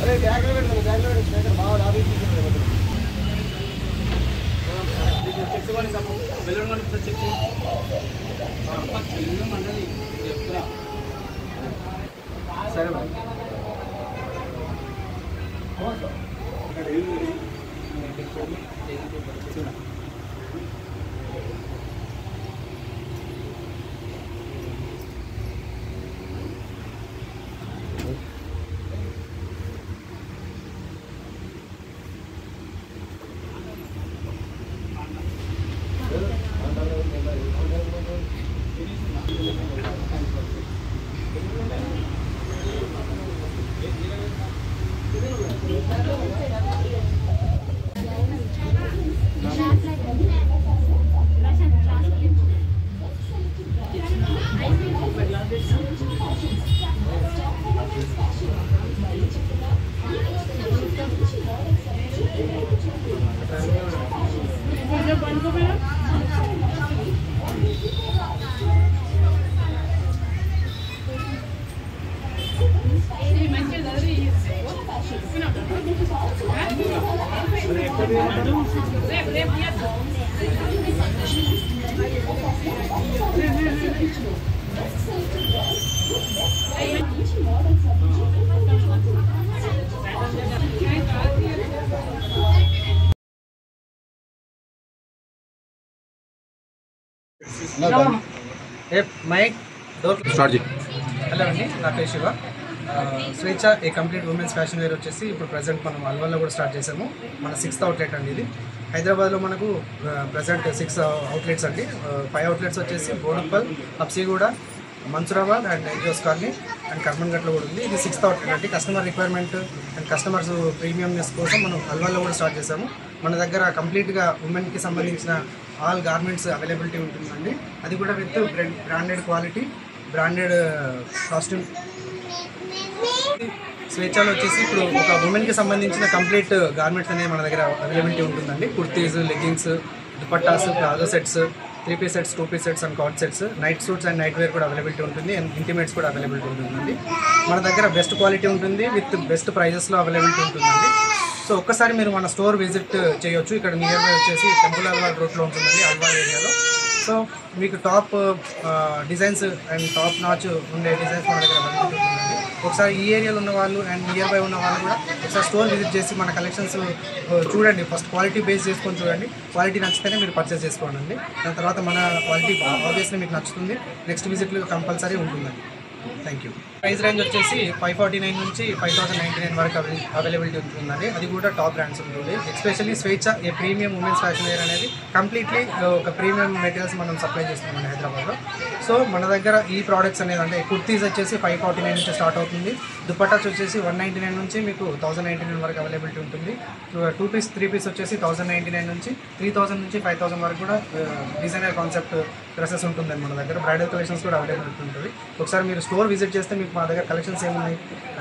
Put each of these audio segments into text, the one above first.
సరే mic start చేయి. Hello అండి, నా పేరు Shiva. Swecha a complete women's fashion wear వచ్చేసి ఇప్పుడు ప్రజెంట్ మనం అల్వాల్లో కూడా స్టార్ట్ చేసాము. మన 6th అవుట్లెట్ అండి ఇది. హైదరాబాద్లో మనకు ప్రజెంట్ 6 అవుట్లెట్స్ అండి. 5 అవుట్లెట్స్ వచ్చేసి Boduppal, Habsiguda, Mansoorabad and NGOs colony and కర్మన్ఘట్లో కూడా ఉంది. ఇది 6th అవుట్లెట్ అండి. Customer requirement and customers premiumness కోసం మనం అల్వాల్లో కూడా స్టార్ట్ చేసాము. మన దగ్గర కంప్లీట్గా ఉమెన్కి సంబంధించిన ఆల్ గార్మెంట్స్ అవైలబిలిటీ ఉంటుందండి. అది కూడా with branded quality, branded costume. స్వేచ్ఛలో వచ్చేసి ఇప్పుడు ఒక ఉమెన్కి సంబంధించిన కంప్లీట్ గార్మెంట్స్ అనేవి మన దగ్గర అవైలబిలిటీ ఉంటుందండి. Kurtis, leggings, dupattas, palazzo sets, 3 piece sets, 2 piece sets and coord sets, night suits and night wear కూడా అవైలబిలిటీ ఉంటుంది. అండ్ ఇంటిమేట్స్ కూడా అవైలబిలిటీ ఉంటుందండి. మన దగ్గర బెస్ట్ క్వాలిటీ ఉంటుంది, విత్ బెస్ట్ ప్రైజెస్లో అవైలబిలిటీ ఉంటుందండి. సో ఒక్కసారి మీరు మన స్టోర్ విజిట్ చేయొచ్చు. ఇక్కడ నియర్ బై వచ్చేసి టెంపుల్ అల్వాల్ రోడ్లో ఉంటుందండి, అల్వాల్ ఏరియాలో. సో మీకు top designs and top notch ఉండే డిజైన్స్ మన దగ్గర అవైలబిలిటీ ఉంటుందండి. ఒకసారి ఈ ఏరియాలో ఉన్న వాళ్ళు అండ్ నియర్ బై ఉన్న వాళ్ళు కూడా ఒకసారి స్టోర్ విజిట్ చేసి మన కలెక్షన్స్ చూడండి. ఫస్ట్ క్వాలిటీ బేస్ చేసుకొని చూడండి. క్వాలిటీ నచ్చితేనే మీరు పర్చేస్ చేసుకోండి. దాని తర్వాత మన క్వాలిటీ ఆబ్వియస్లీ మీకు నచ్చుతుంది. నెక్స్ట్ విజిట్లో కంపల్సరీ ఉంటుందండి. Thank you. ప్రైస్ రేంజ్ వచ్చేసి 549 నుంచి 5099 వరకు అవైలబిలిటీ ఉంటుందండి. అది కూడా టాప్ బ్రాండ్స్ ఉంటుంది. ఎస్పెషల్లీ స్వేచ్ఛ ఏ ప్రీమియం ఉమెన్స్ ఫ్యాషన్ వేర్ అనేది కంప్లీట్లీ ఒక ప్రీమియం మెటీరియల్స్ మనం సప్లై చేస్తున్నామండి హైదరాబాద్లో. సో మన దగ్గర ఈ ప్రోడక్ట్స్ అనేది అంటే కుర్తీస్ వచ్చేసి 549 నుంచి స్టార్ట్ అవుతుంది. దుపట్టాస్ వచ్చేసి 199 నుంచి మీకు 1099 వరకు అవైలబిలిటీ ఉంటుంది. 2 పీస్ 3 పీస్ వచ్చేసి 1099 నుంచి 3000 నుంచి 5000 వరకు కూడా డిజైనర్ కాన్సెప్ట్ డ్రెస్సెస్ ఉంటుందండి మన దగ్గర. బ్రైడల్ కలెక్షన్స్ కూడా అవైలబిలిటీ ఉంటుంది. ఒకసారి మీరు స్టోర్ విజిట్ చేస్తే మీకు మా దగ్గర కలెక్షన్స్ ఏమున్నాయి,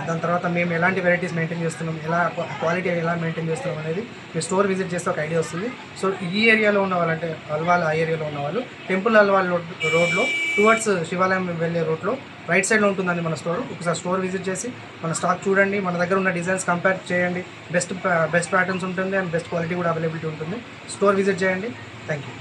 దాని తర్వాత మేము ఎలాంటి వెరైటీస్ మెయింటైన్ చేస్తున్నాం, ఎలా క్వాలిటీ ఎలా మెయింటైన్ చేస్తున్నాం అనేది మీరు స్టోర్ విజిట్ చేస్తే ఒక ఐడియా వస్తుంది. సో ఈ ఏరియాలో ఉన్న వాళ్ళంటే అల్వాల్ ఆ ఏరియాలో ఉన్న వాళ్ళు టెంపుల్ అల్వాల్ రోడ్లో టువర్డ్స్ శివాలయం వెళ్ళే రోడ్లో రైట్ సైడ్లో ఉంటుందండి మన స్టోర్. ఒకసారి స్టోర్ విజిట్ చేసి మన స్టాక్ చూడండి. మన దగ్గర ఉన్న డిజైన్స్ కంపేర్ చేయండి. బెస్ట్ ప్యాటర్న్స్ ఉంటుంది అండ్ బెస్ట్ క్వాలిటీ కూడా అవైలబిలిటీ ఉంటుంది. స్టోర్ విజిట్ చేయండి. Thank you.